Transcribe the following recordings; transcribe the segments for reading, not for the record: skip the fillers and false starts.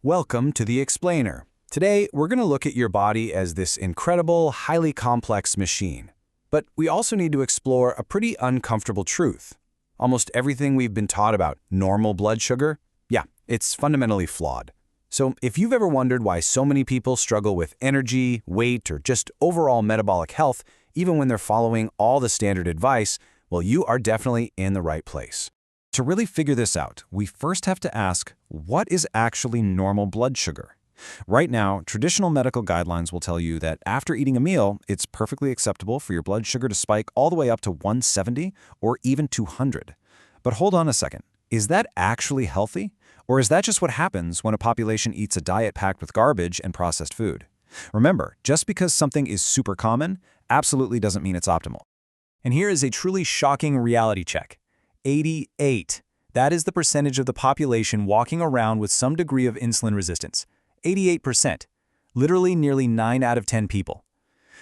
Welcome to The Explainer. Today, we're going to look at your body as this incredible, highly complex machine. But we also need to explore a pretty uncomfortable truth. Almost everything we've been taught about normal blood sugar, yeah, it's fundamentally flawed. So if you've ever wondered why so many people struggle with energy, weight, or just overall metabolic health, even when they're following all the standard advice, well, you are definitely in the right place. To really figure this out, we first have to ask, what is actually normal blood sugar? Right now, traditional medical guidelines will tell you that after eating a meal, it's perfectly acceptable for your blood sugar to spike all the way up to 170 or even 200. But hold on a second. Is that actually healthy? Or is that just what happens when a population eats a diet packed with garbage and processed food? Remember, just because something is super common, absolutely doesn't mean it's optimal. And here is a truly shocking reality check. 88. That is the percentage of the population walking around with some degree of insulin resistance. 88%. Literally nearly 9 out of 10 people.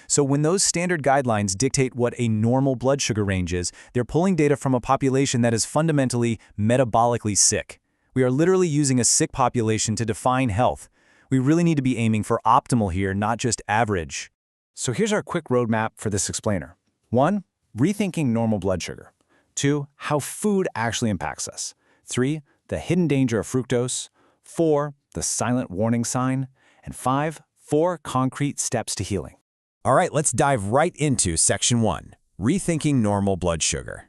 So when those standard guidelines dictate what a normal blood sugar range is, they're pulling data from a population that is fundamentally metabolically sick. We are literally using a sick population to define health. We really need to be aiming for optimal here, not just average. So here's our quick roadmap for this explainer. 1. Rethinking normal blood sugar. 2. How food actually impacts us. 3. The hidden danger of fructose. 4. The silent warning sign. And 5. 4 concrete steps to healing. All right, let's dive right into Section 1, Rethinking Normal Blood Sugar.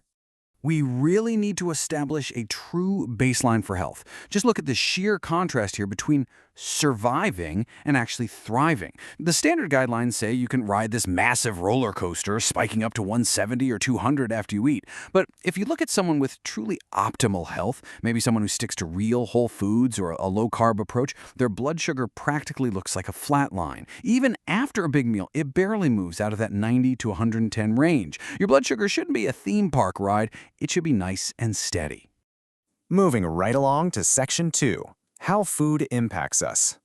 We really need to establish a true baseline for health. Just look at the sheer contrast here between surviving and actually thriving. The standard guidelines say you can ride this massive roller coaster, spiking up to 170 or 200 after you eat. But if you look at someone with truly optimal health, maybe someone who sticks to real whole foods or a low-carb approach, their blood sugar practically looks like a flat line. Even after a big meal, it barely moves out of that 90 to 110 range. Your blood sugar shouldn't be a theme park ride. It should be nice and steady. Moving right along to Section 2, How Food Impacts Us.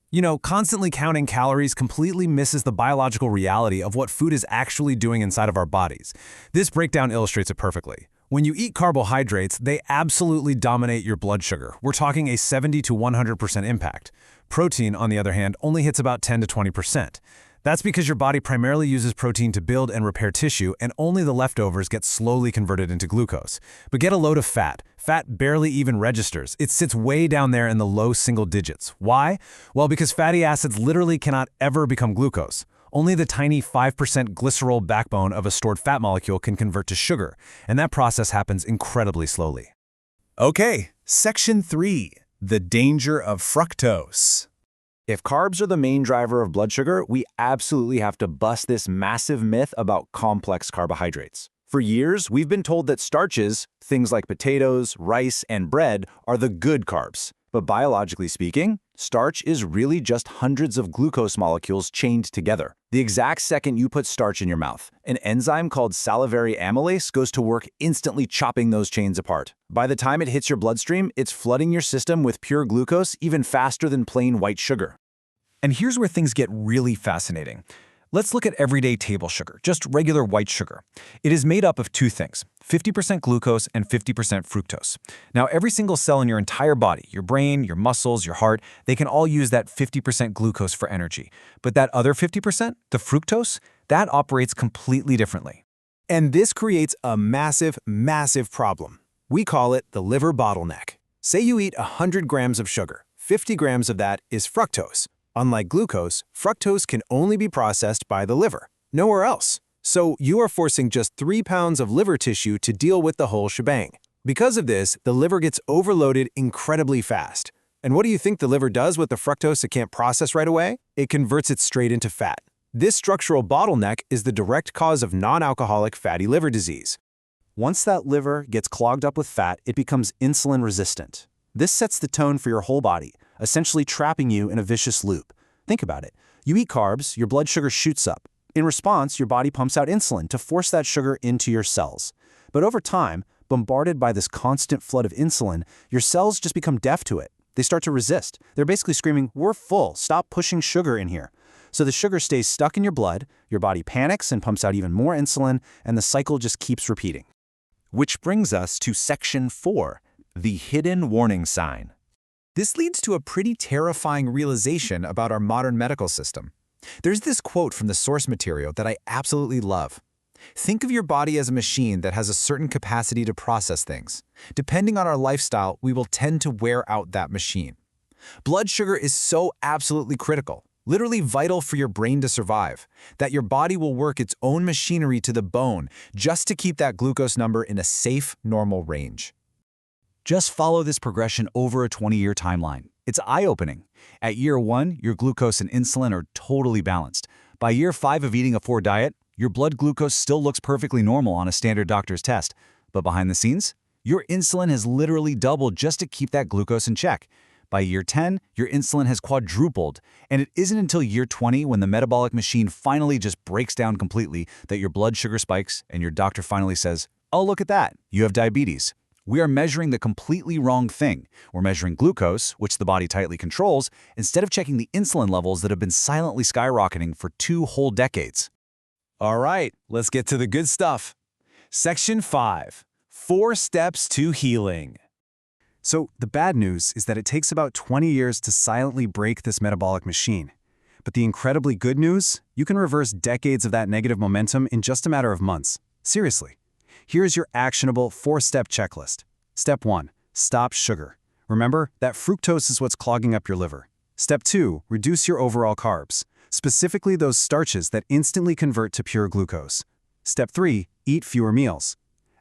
You know, constantly counting calories completely misses the biological reality of what food is actually doing inside of our bodies. This breakdown illustrates it perfectly. When you eat carbohydrates, they absolutely dominate your blood sugar. We're talking a 70 to 100% impact. Protein, on the other hand, only hits about 10 to 20%. That's because your body primarily uses protein to build and repair tissue, and only the leftovers get slowly converted into glucose. But get a load of fat. Fat barely even registers. It sits way down there in the low single digits. Why? Well, because fatty acids literally cannot ever become glucose. Only the tiny 5% glycerol backbone of a stored fat molecule can convert to sugar, and that process happens incredibly slowly. Okay, Section 3, The Danger of Fructose. If carbs are the main driver of blood sugar, we absolutely have to bust this massive myth about complex carbohydrates. For years, we've been told that starches, things like potatoes, rice, and bread, are the good carbs. But biologically speaking, starch is really just hundreds of glucose molecules chained together. The exact second you put starch in your mouth, an enzyme called salivary amylase goes to work instantly chopping those chains apart. By the time it hits your bloodstream, it's flooding your system with pure glucose even faster than plain white sugar. And here's where things get really fascinating. Let's look at everyday table sugar, just regular white sugar. It is made up of two things, 50% glucose and 50% fructose. Now, every single cell in your entire body, your brain, your muscles, your heart, they can all use that 50% glucose for energy. But that other 50%, the fructose, that operates completely differently. And this creates a massive, massive problem. We call it the liver bottleneck. Say you eat 100 grams of sugar. 50 grams of that is fructose. Unlike glucose, fructose can only be processed by the liver, nowhere else. So you are forcing just 3 pounds of liver tissue to deal with the whole shebang. Because of this, the liver gets overloaded incredibly fast. And what do you think the liver does with the fructose it can't process right away? It converts it straight into fat. This structural bottleneck is the direct cause of non-alcoholic fatty liver disease. Once that liver gets clogged up with fat, it becomes insulin resistant. This sets the tone for your whole body, essentially trapping you in a vicious loop. Think about it. You eat carbs, your blood sugar shoots up. In response, your body pumps out insulin to force that sugar into your cells. But over time, bombarded by this constant flood of insulin, your cells just become deaf to it. They start to resist. They're basically screaming, "We're full, stop pushing sugar in here." So the sugar stays stuck in your blood, your body panics and pumps out even more insulin, and the cycle just keeps repeating. Which brings us to Section 4, the hidden warning sign. This leads to a pretty terrifying realization about our modern medical system. There's this quote from the source material that I absolutely love. Think of your body as a machine that has a certain capacity to process things. Depending on our lifestyle, we will tend to wear out that machine. Blood sugar is so absolutely critical, literally vital for your brain to survive, that your body will work its own machinery to the bone just to keep that glucose number in a safe, normal range. Just follow this progression over a 20-year timeline. It's eye-opening. At year 1, your glucose and insulin are totally balanced. By year 5 of eating a 4 diet, your blood glucose still looks perfectly normal on a standard doctor's test. But behind the scenes, your insulin has literally doubled just to keep that glucose in check. By year 10, your insulin has quadrupled, and it isn't until year 20 when the metabolic machine finally just breaks down completely that your blood sugar spikes and your doctor finally says, "Oh, look at that, you have diabetes." We are measuring the completely wrong thing. We're measuring glucose, which the body tightly controls, instead of checking the insulin levels that have been silently skyrocketing for 2 whole decades. All right, let's get to the good stuff. Section 5. 4 Steps to Healing. So the bad news is that it takes about 20 years to silently break this metabolic machine. But the incredibly good news, you can reverse decades of that negative momentum in just a matter of months. Seriously. Here's your actionable 4-step checklist. Step 1. Stop sugar. Remember, that fructose is what's clogging up your liver. Step 2. Reduce your overall carbs, specifically those starches that instantly convert to pure glucose. Step 3. Eat fewer meals.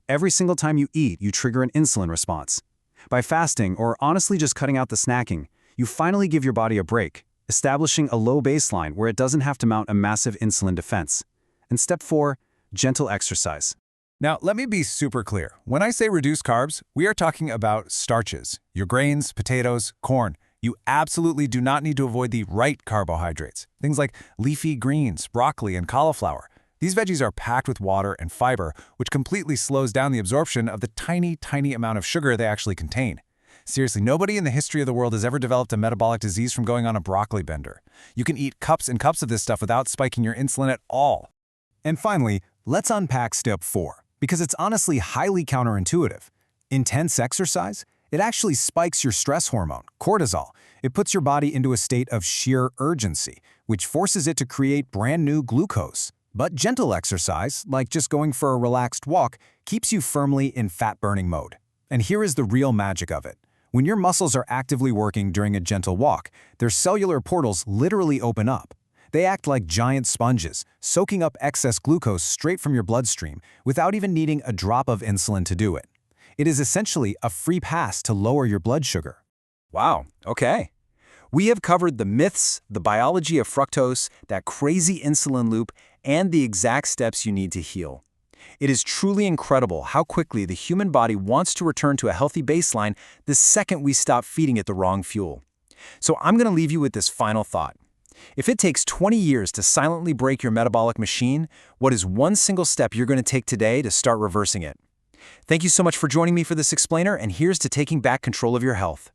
Every single time you eat, you trigger an insulin response. By fasting, or honestly just cutting out the snacking, you finally give your body a break, establishing a low baseline where it doesn't have to mount a massive insulin defense. And step 4. Gentle exercise. Now, let me be super clear. When I say reduce carbs, we are talking about starches, your grains, potatoes, corn. You absolutely do not need to avoid the right carbohydrates, things like leafy greens, broccoli, and cauliflower. These veggies are packed with water and fiber, which completely slows down the absorption of the tiny, tiny amount of sugar they actually contain. Seriously, nobody in the history of the world has ever developed a metabolic disease from going on a broccoli bender. You can eat cups and cups of this stuff without spiking your insulin at all. And finally, let's unpack step 4, because it's honestly highly counterintuitive. Intense exercise? It actually spikes your stress hormone, cortisol. It puts your body into a state of sheer urgency, which forces it to create brand new glucose. But gentle exercise, like just going for a relaxed walk, keeps you firmly in fat-burning mode. And here is the real magic of it. When your muscles are actively working during a gentle walk, their cellular portals literally open up. They act like giant sponges, soaking up excess glucose straight from your bloodstream without even needing a drop of insulin to do it. It is essentially a free pass to lower your blood sugar. Wow, okay. We have covered the myths, the biology of fructose, that crazy insulin loop, and the exact steps you need to heal. It is truly incredible how quickly the human body wants to return to a healthy baseline the second we stop feeding it the wrong fuel. So I'm going to leave you with this final thought. If it takes 20 years to silently break your metabolic machine, what is one single step you're going to take today to start reversing it? Thank you so much for joining me for this explainer, and here's to taking back control of your health.